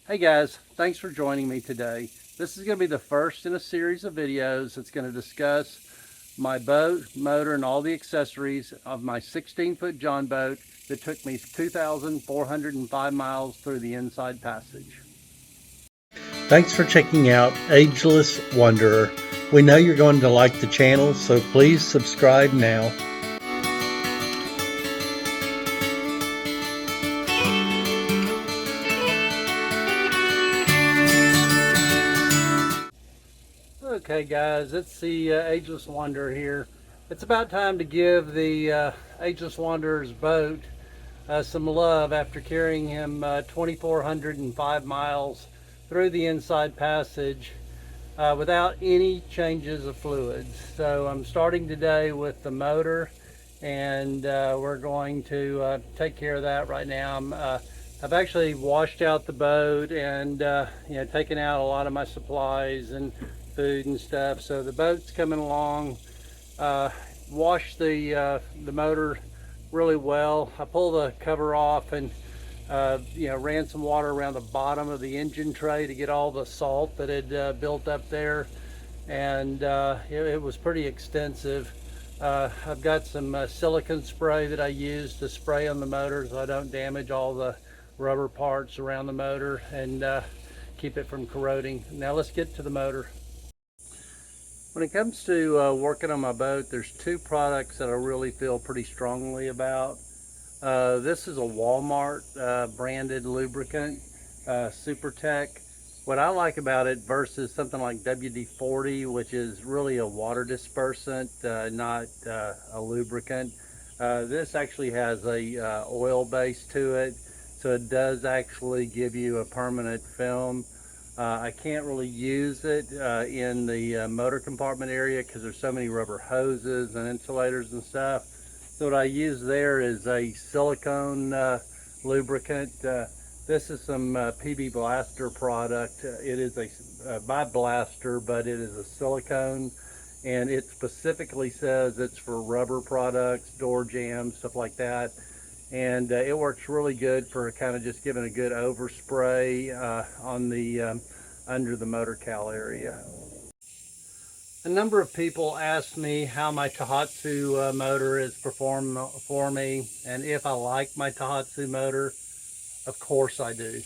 Hey guys, thanks for joining me today. This is going to be the first in a series of videos that's going to discuss my boat, motor, and all the accessories of my 16-foot John boat that took me 2,405 miles through the Inside Passage. Thanks for checking out Ageless Wanderer. We know you're going to like the channel, so please subscribe now. Okay guys, it's the Ageless Wanderer here. It's about time to give the Ageless Wanderer's boat some love after carrying him 2,405 miles through the Inside Passage without any changes of fluids. So I'm starting today with the motor, and we're going to take care of that right now. I've actually washed out the boat and taken out a lot of my supplies and food and stuff. So the boat's coming along. Washed the motor really well. I pulled the cover off and ran some water around the bottom of the engine tray to get all the salt that had built up there, and it was pretty extensive. I've got some silicone spray that I use to spray on the motor so I don't damage all the rubber parts around the motor and keep it from corroding. Now let's get to the motor. When it comes to working on my boat, there's two products that I really feel pretty strongly about. This is a Walmart branded lubricant, SuperTech. What I like about it versus something like WD-40, which is really a water dispersant, not a lubricant, this actually has a oil base to it, so it does actually give you a permanent film. I can't really use it in the motor compartment area because there's so many rubber hoses and insulators and stuff. So what I use there is a silicone lubricant. This is some PB Blaster product. It is by Blaster, but it is a silicone, and it specifically says it's for rubber products, door jams, stuff like that. And it works really good for kind of just giving a good overspray on the under the motor cowl area. A number of people ask me how my Tohatsu motor is performing for me, and if I like my Tohatsu motor. Of course I do.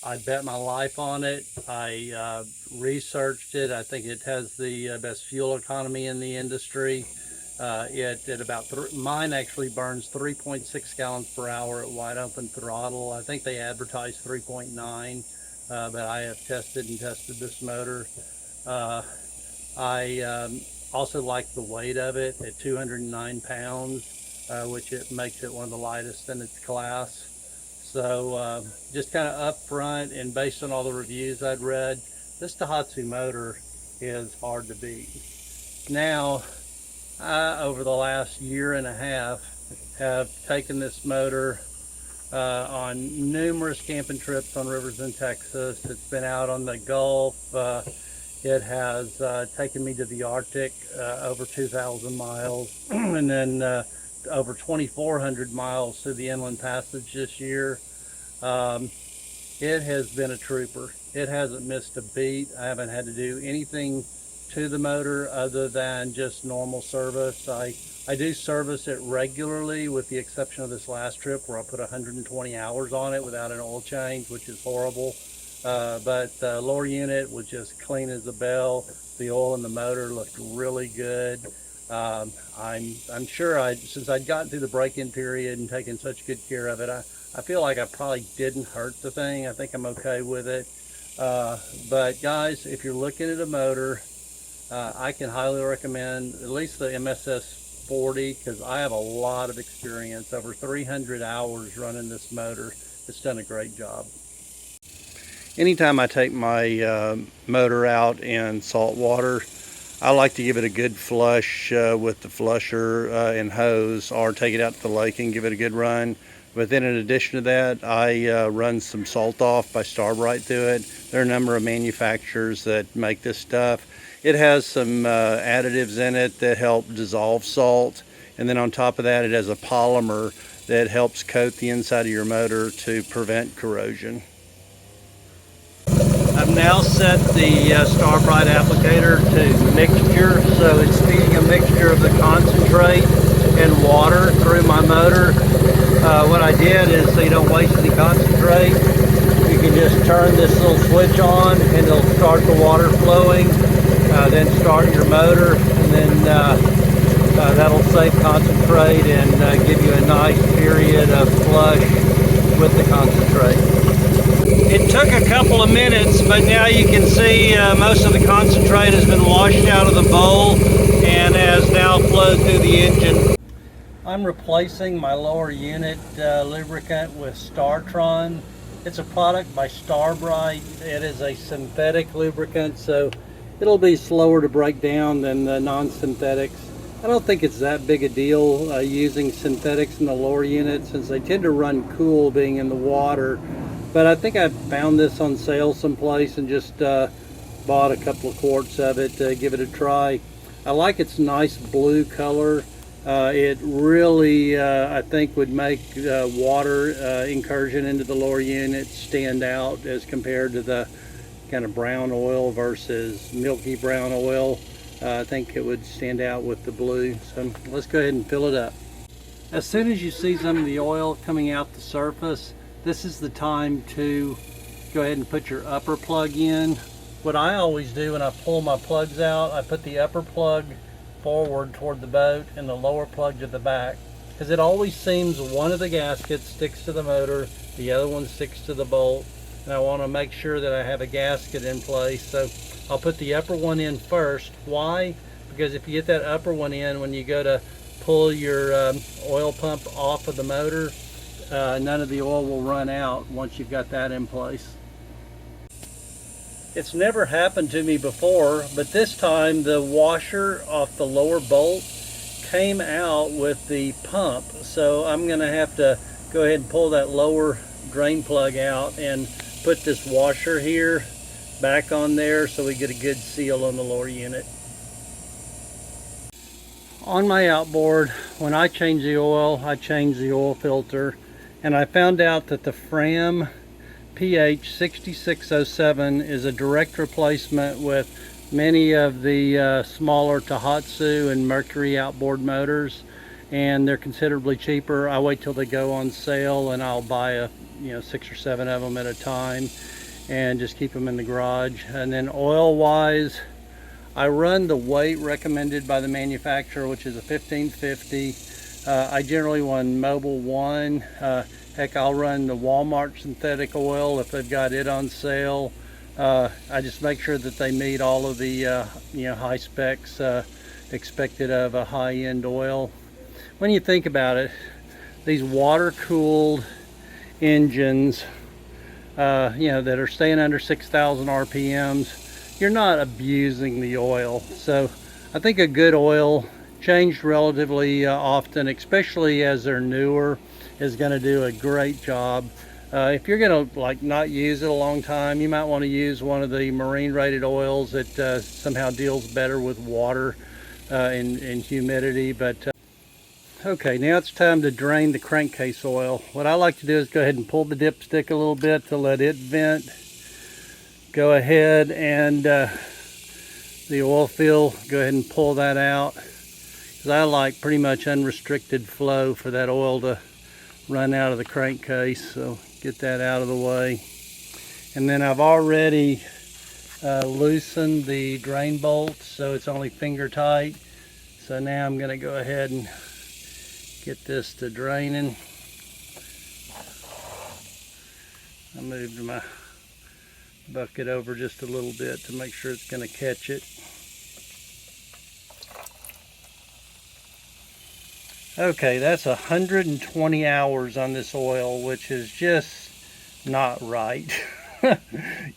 I bet my life on it. I researched it. I think it has the best fuel economy in the industry. Mine actually burns 3.6 gallons per hour at wide open throttle. I think they advertise 3.9, but I have tested this motor. I also like the weight of it at 209 pounds, which it makes it one of the lightest in its class. So just kind of up front and based on all the reviews I'd read, this Tohatsu motor is hard to beat. Now, over the last year and a half, have taken this motor on numerous camping trips on rivers in Texas. It's been out on the Gulf. It has taken me to the Arctic over 2,000 miles and then over 2,400 miles through the Inland Passage this year. It has been a trooper. It hasn't missed a beat. I haven't had to do anything to the motor other than just normal service. I do service it regularly with the exception of this last trip where I put 120 hours on it without an oil change, which is horrible. But the lower unit was just clean as a bell. The oil in the motor looked really good. I'm sure since I'd gotten through the break-in period and taken such good care of it, I feel like I probably didn't hurt the thing. I think I'm okay with it. But guys, if you're looking at a motor, I can highly recommend at least the MFS40 because I have a lot of experience, over 300 hours running this motor. It's done a great job. Anytime I take my motor out in salt water, I like to give it a good flush with the flusher and hose, or take it out to the lake and give it a good run. But then in addition to that, I run some salt off by Starbright through it. There are a number of manufacturers that make this stuff. It has some additives in it that help dissolve salt. And then on top of that, it has a polymer that helps coat the inside of your motor to prevent corrosion. I've now set the Starbright applicator to mixture, so it's feeding a mixture of the concentrate and water through my motor. What I did is, so you don't waste any concentrate, you can just turn this little switch on and it'll start the water flowing, then start your motor, and then that'll save concentrate and give you a nice period of flush with the concentrate. It took a couple of minutes, but now you can see most of the concentrate has been washed out of the bowl and has now flowed through the engine. I'm replacing my lower unit lubricant with Startron. It's a product by Starbright. It is a synthetic lubricant, so it'll be slower to break down than the non-synthetics. I don't think it's that big a deal using synthetics in the lower unit, since they tend to run cool being in the water. But I think I found this on sale someplace and just bought a couple of quarts of it to give it a try. I like its nice blue color. It really, I think, would make water incursion into the lower unit stand out as compared to the kind of brown oil versus milky brown oil. I think it would stand out with the blue. So let's go ahead and fill it up. As soon as you see some of the oil coming out the surface, this is the time to go ahead and put your upper plug in. What I always do when I pull my plugs out, I put the upper plug forward toward the boat and the lower plug to the back, because it always seems one of the gaskets sticks to the motor, the other one sticks to the bolt, and I want to make sure that I have a gasket in place. So I'll put the upper one in first. Why? Because if you get that upper one in, when you go to pull your oil pump off of the motor, none of the oil will run out once you've got that in place. It's never happened to me before, but this time the washer off the lower bolt came out with the pump. So I'm going to have to go ahead and pull that lower drain plug out and put this washer here back on there so we get a good seal on the lower unit. On my outboard, when I change the oil filter, and I found out that the Fram pH 6607 is a direct replacement with many of the smaller Tohatsu and Mercury outboard motors, and they're considerably cheaper. I wait till they go on sale and I'll buy 6 or 7 of them at a time and just keep them in the garage. And then oil wise, I run the weight recommended by the manufacturer, which is a 1550. I generally run Mobil 1. Heck, I'll run the Walmart synthetic oil if they've got it on sale. I just make sure that they meet all of the high specs expected of a high-end oil. When you think about it, these water-cooled engines, that are staying under 6,000 RPMs, you're not abusing the oil. So I think a good oil changed relatively often, especially as they're newer, is going to do a great job. If you're going to not use it a long time, you might want to use one of the marine rated oils that somehow deals better with water and humidity. But okay, now it's time to drain the crankcase oil. What I like to do is go ahead and pull the dipstick a little bit to let it vent. Go ahead and the oil fill, go ahead and pull that out, because I like pretty much unrestricted flow for that oil to run out of the crankcase. So get that out of the way. And then I've already loosened the drain bolt, so it's only finger tight. So now I'm going to go ahead and get this to draining. I moved my bucket over just a little bit to make sure it's going to catch it. Okay, that's 120 hours on this oil, which is just not right.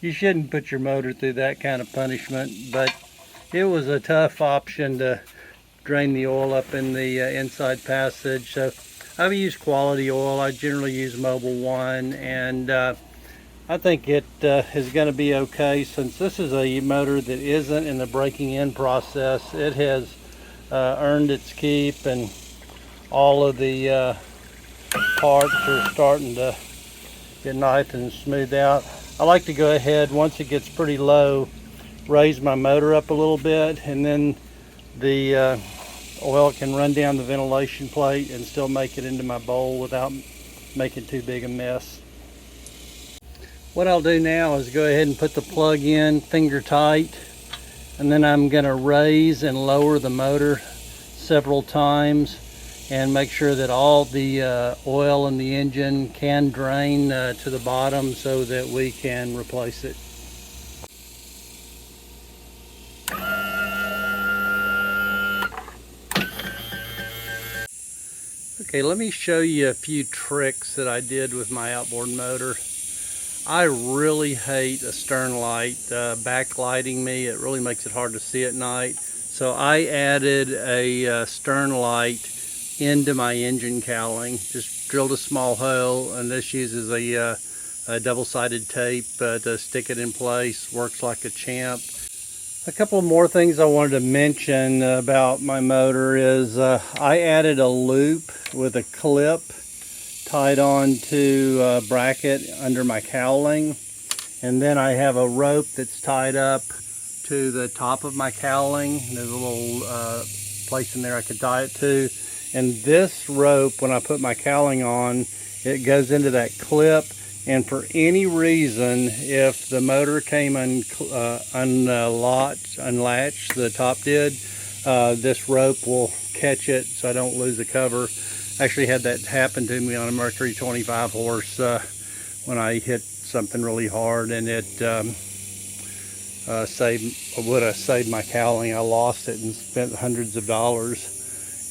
You shouldn't put your motor through that kind of punishment, but it was a tough option to drain the oil up in the inside passage. So I've used quality oil. I generally use Mobil 1, and I think it is going to be okay, since this is a motor that isn't in the breaking in process. It has earned its keep, and all of the parts are starting to get nice and smooth out. I like to go ahead once it gets pretty low, raise my motor up a little bit, and then the oil can run down the ventilation plate and still make it into my bowl without making too big a mess. What I'll do now is go ahead and put the plug in finger tight, and then I'm going to raise and lower the motor several times and make sure that all the oil in the engine can drain to the bottom so that we can replace it. Okay, let me show you a few tricks that I did with my outboard motor. I really hate a stern light backlighting me. It really makes it hard to see at night. So I added a stern light into my engine cowling. Just drilled a small hole, and this uses a double-sided tape to stick it in place. Works like a champ. A couple more things I wanted to mention about my motor is I added a loop with a clip tied on to a bracket under my cowling, and then I have a rope that's tied up to the top of my cowling. There's a little place in there I could tie it to, and this rope, when I put my cowling on, it goes into that clip, and for any reason, if the motor came unlatched, the top did, this rope will catch it so I don't lose the cover. Actually had that happen to me on a Mercury 25 horse when I hit something really hard, and it would have saved my cowling. I lost it and spent hundreds of dollars.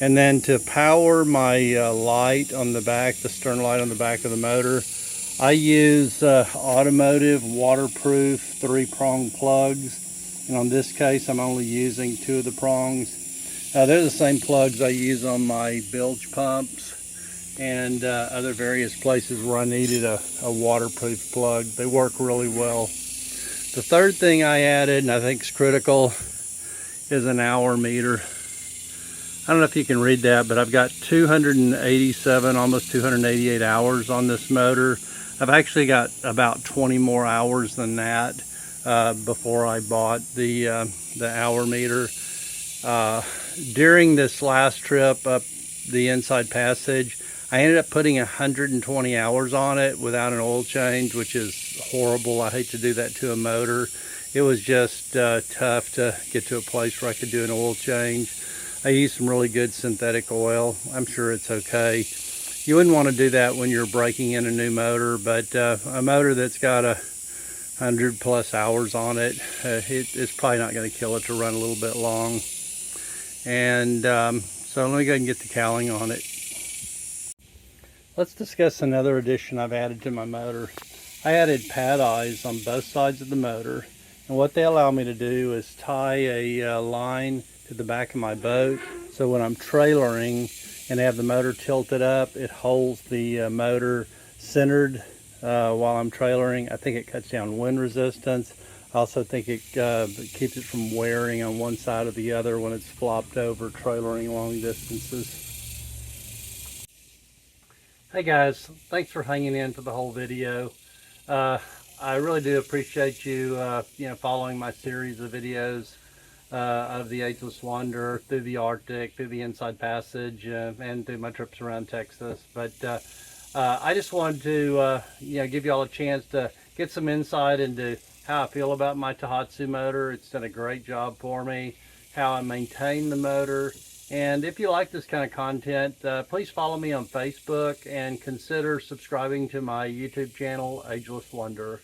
And then to power my light on the back, the stern light on the back of the motor, I use automotive waterproof 3-prong plugs, and on this case I'm only using 2 of the prongs. They're the same plugs I use on my bilge pumps and other various places where I needed a waterproof plug. They work really well. The third thing I added, and I think is critical, is an hour meter. I don't know if you can read that, but I've got 287, almost 288 hours on this motor. I've actually got about 20 more hours than that before I bought the hour meter. During this last trip up the inside passage, I ended up putting 120 hours on it without an oil change, which is horrible. I hate to do that to a motor. It was just tough to get to a place where I could do an oil change. I used some really good synthetic oil. I'm sure it's okay. You wouldn't want to do that when you're breaking in a new motor, but a motor that's got 100+ hours on it, it's probably not going to kill it to run a little bit long. And so let me go ahead and get the cowling on it. Let's discuss another addition I've added to my motor. I added pad eyes on both sides of the motor, and what they allow me to do is tie a line to the back of my boat, so when I'm trailering and have the motor tilted up, it holds the motor centered while I'm trailering. I think it cuts down wind resistance. I also think it keeps it from wearing on one side or the other when it's flopped over trailering long distances. Hey guys, thanks for hanging in for the whole video. I really do appreciate you following my series of videos of the Ageless Wanderer through the Arctic, through the Inside Passage, and through my trips around Texas. But I just wanted to give you all a chance to get some insight into how I feel about my Tohatsu motor. It's done a great job for me, how I maintain the motor. And if you like this kind of content, please follow me on Facebook and consider subscribing to my YouTube channel, Ageless Wanderer.